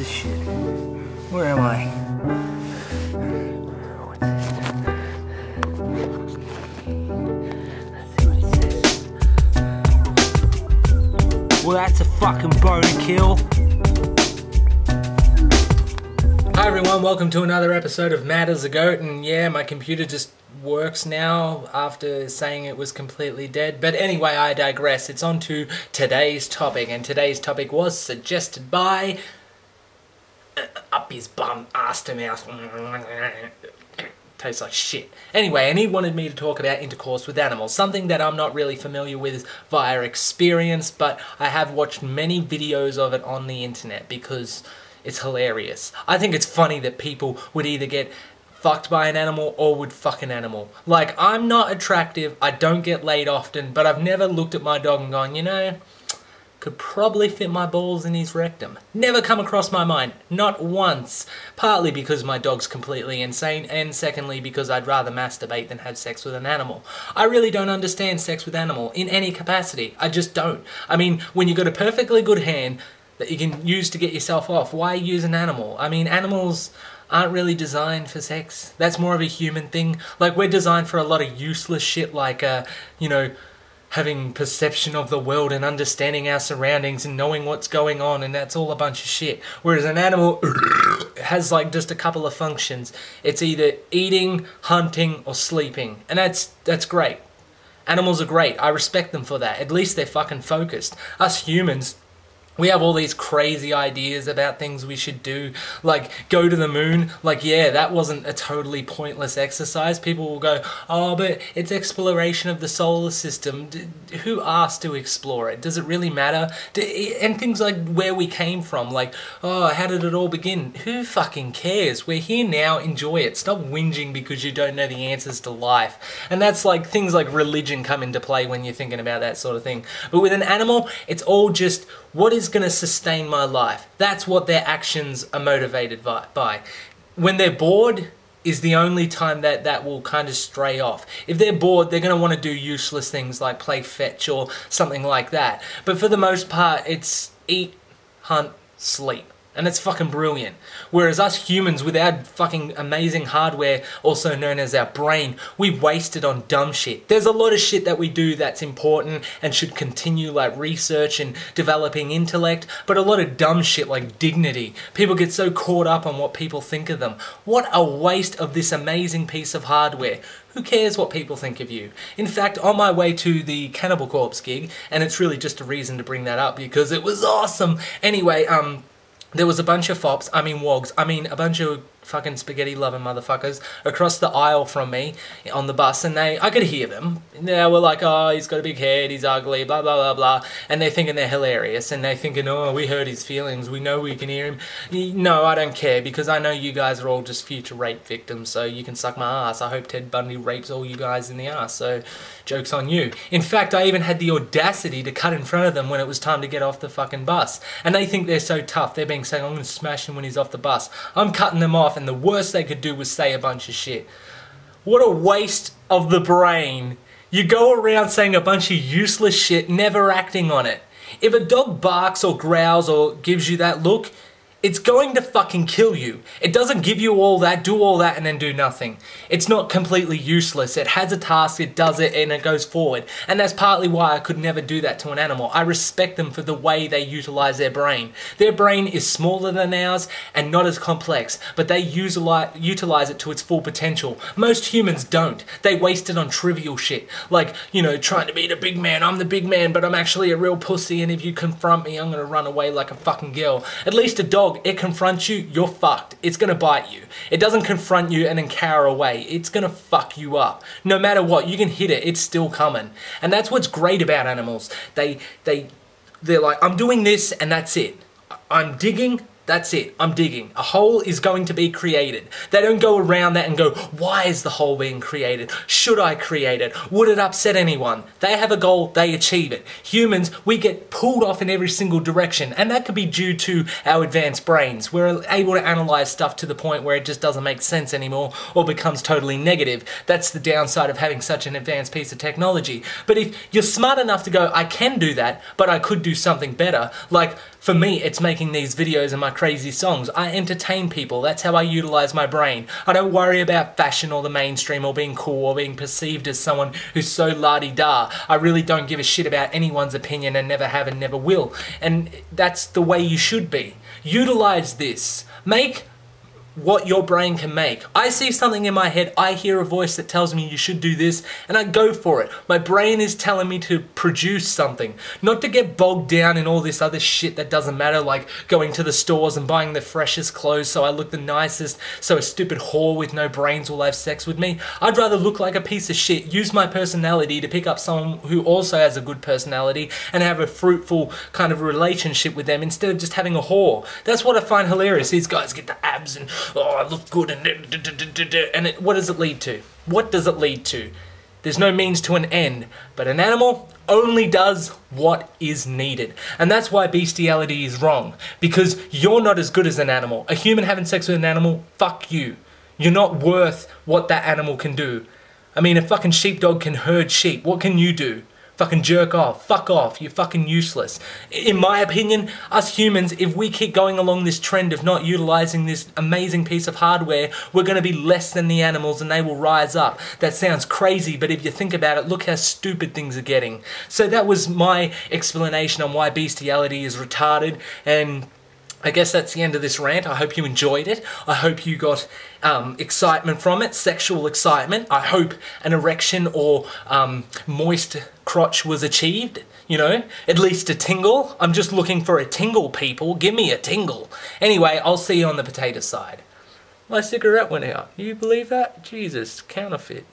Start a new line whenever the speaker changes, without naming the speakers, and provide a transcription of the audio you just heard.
this shit? Where am I? Well, that's a fucking bone to kill. Hi everyone, welcome to another episode of Mad as a Goat, and yeah, my computer just works now after saying it was completely dead. But anyway, I digress. It's on to today's topic, and today's topic was suggested by up his bum, ass to mouth. Tastes like shit. Anyway, and he wanted me to talk about intercourse with animals, something that I'm not really familiar with via experience, but I have watched many videos of it on the internet because it's hilarious. I think it's funny that people would either get fucked by an animal or would fuck an animal. Like, I'm not attractive, I don't get laid often, but I've never looked at my dog and gone, you know, could probably fit my balls in his rectum. Never come across my mind, not once. Partly because my dog's completely insane, and secondly because I'd rather masturbate than have sex with an animal. I really don't understand sex with animal in any capacity. I just don't. I mean, when you've got a perfectly good hand that you can use to get yourself off, why use an animal? I mean, animals aren't really designed for sex. That's more of a human thing. Like, we're designed for a lot of useless shit like, you know, having perception of the world and understanding our surroundings and knowing what's going on, and that's all a bunch of shit. Whereas an animal has like just a couple of functions. It's either eating, hunting, or sleeping. And that's great. Animals are great. I respect them for that. At least they're fucking focused. Us humans, we have all these crazy ideas about things we should do, like go to the moon. Like, yeah, that wasn't a totally pointless exercise. People will go, oh, but it's exploration of the solar system. Who asked to explore it? Does it really matter? And things like where we came from, like, oh, how did it all begin? Who fucking cares? We're here now, enjoy it. Stop whinging because you don't know the answers to life. And that's like, things like religion come into play when you're thinking about that sort of thing. But with an animal, it's all just, what is going to sustain my life? That's what their actions are motivated by. When they're bored is the only time that will kind of stray off. If they're bored, they're going to want to do useless things like play fetch or something like that. But for the most part, it's eat, hunt, sleep. And it's fucking brilliant. Whereas us humans, with our fucking amazing hardware, also known as our brain, we waste it on dumb shit. There's a lot of shit that we do that's important and should continue, like research and developing intellect, but a lot of dumb shit like dignity. People get so caught up on what people think of them. What a waste of this amazing piece of hardware. Who cares what people think of you? In fact, on my way to the Cannibal Corpse gig, and it's really just a reason to bring that up because it was awesome. Anyway, there was a bunch of fops, wogs, a bunch of fucking spaghetti-loving motherfuckers across the aisle from me on the bus, and I could hear them. They were like, oh, he's got a big head, he's ugly, blah, blah, blah, blah, and they're thinking they're hilarious, and they're thinking, oh, we hurt his feelings, we know we can hear him. No, I don't care, because I know you guys are all just future rape victims, so you can suck my ass. I hope Ted Bundy rapes all you guys in the ass, so joke's on you. In fact, I even had the audacity to cut in front of them when it was time to get off the fucking bus, and they think they're so tough. They're being saying, I'm going to smash him when he's off the bus. I'm cutting them off, and the worst they could do was say a bunch of shit. What a waste of the brain. You go around saying a bunch of useless shit, never acting on it. If a dog barks or growls or gives you that look, it's going to fucking kill you. It doesn't give you all that, do all that, and then do nothing. It's not completely useless. It has a task, it does it, and it goes forward. And that's partly why I could never do that to an animal. I respect them for the way they utilize their brain. Their brain is smaller than ours and not as complex, but they utilize it to its full potential. Most humans don't. They waste it on trivial shit. Like, you know, trying to be the big man. I'm the big man, but I'm actually a real pussy, and if you confront me, I'm gonna run away like a fucking girl. At least a dog, it confronts you, you're fucked. It's gonna bite you. It doesn't confront you and then cower away. It's gonna fuck you up. No matter what, you can hit it, it's still coming. And that's what's great about animals. They're like, I'm doing this and that's it. I'm digging, that's it, I'm digging. A hole is going to be created. They don't go around that and go, why is the hole being created? Should I create it? Would it upset anyone? They have a goal, they achieve it. Humans, we get pulled off in every single direction, and that could be due to our advanced brains. We're able to analyze stuff to the point where it just doesn't make sense anymore or becomes totally negative. That's the downside of having such an advanced piece of technology. But if you're smart enough to go, I can do that, but I could do something better, like, for me, it's making these videos in my crazy songs. I entertain people. That's how I utilize my brain. I don't worry about fashion or the mainstream or being cool or being perceived as someone who's so la-di-da. I really don't give a shit about anyone's opinion and never have and never will. And that's the way you should be. Utilize this. Make what your brain can make. I see something in my head, I hear a voice that tells me you should do this, and I go for it. My brain is telling me to produce something, not to get bogged down in all this other shit that doesn't matter, like going to the stores and buying the freshest clothes so I look the nicest, so a stupid whore with no brains will have sex with me. I'd rather look like a piece of shit, use my personality to pick up someone who also has a good personality and have a fruitful kind of relationship with them instead of just having a whore. That's what I find hilarious. These guys get the abs and oh, I look good, and what does it lead to? What does it lead to? There's no means to an end, but an animal only does what is needed. And that's why bestiality is wrong, because you're not as good as an animal. A human having sex with an animal, fuck you. You're not worth what that animal can do. I mean, a fucking sheepdog can herd sheep. What can you do? Fucking jerk off. Fuck off. You're fucking useless. In my opinion, us humans, if we keep going along this trend of not utilizing this amazing piece of hardware, we're going to be less than the animals and they will rise up. That sounds crazy, but if you think about it, look how stupid things are getting. So that was my explanation on why bestiality is retarded, and I guess that's the end of this rant. I hope you enjoyed it. I hope you got excitement from it, sexual excitement. I hope an erection or moist crotch was achieved, you know, at least a tingle. I'm just looking for a tingle, people. Give me a tingle. Anyway, I'll see you on the potato side. My cigarette went out. You believe that? Jesus, counterfeit.